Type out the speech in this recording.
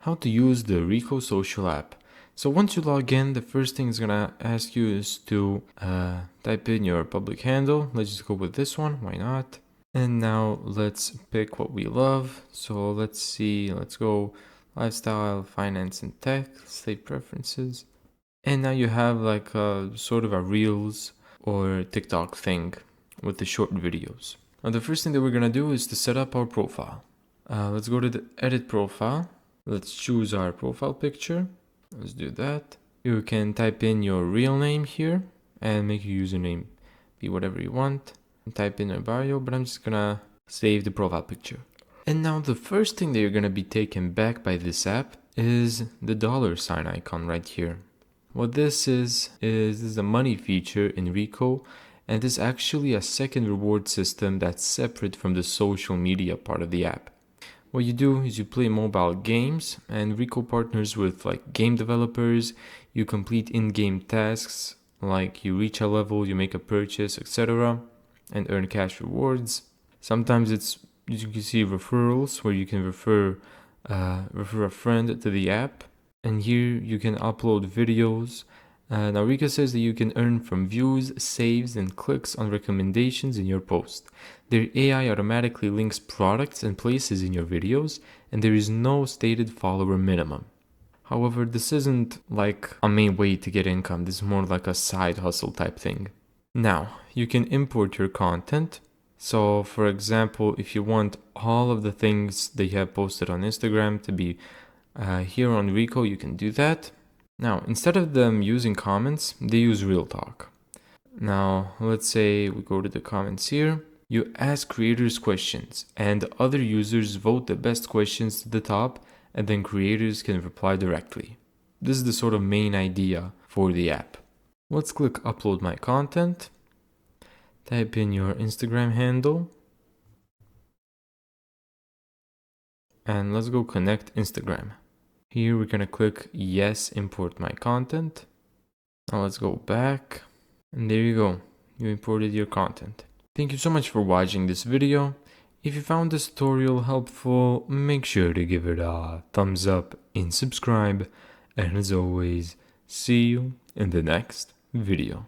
how to use the Reco social app. So once you log in, the first thing it's gonna ask you is to type in your public handle. Let's just go with this one, why not? And now let's pick what we love. So let's see, let's go lifestyle, finance and tech, save preferences. And now you have like a sort of a Reels or TikTok thing with the short videos. Now the first thing that we're gonna do is to set up our profile. Let's go to the edit profile. Let's choose our profile picture. Let's do that. You can type in your real name here and make your username be whatever you want. And type in a bio, but I'm just gonna save the profile picture. And now the first thing that you're gonna be taken back by this app is the $ icon right here. What this is a money feature in Reco, and is actually a second reward system that's separate from the social media part of the app. What you do is you play mobile games, and Reco partners with like game developers. You complete in-game tasks, like you reach a level, you make a purchase, etc., and earn cash rewards. Sometimes you can see referrals where you can refer a friend to the app, and here you can upload videos. Now Reco says that you can earn from views, saves, and clicks on recommendations in your post. Their AI automatically links products and places in your videos, and there is no stated follower minimum. However, this isn't like a main way to get income, this is more like a side hustle type thing. Now, you can import your content. So, for example, if you want all of the things that you have posted on Instagram to be here on Reco, you can do that. Now, instead of them using comments, they use real talk. Now, let's say we go to the comments here. You ask creators questions, and other users vote the best questions to the top, and then creators can reply directly. This is the sort of main idea for the app. Let's click upload my content. Type in your Instagram handle. And let's go connect Instagram. Here we're gonna click yes, import my content. Now let's go back, and there you go, you imported your content. Thank you so much for watching this video. If you found this tutorial helpful, make sure to give it a thumbs up and subscribe, and as always, see you in the next video.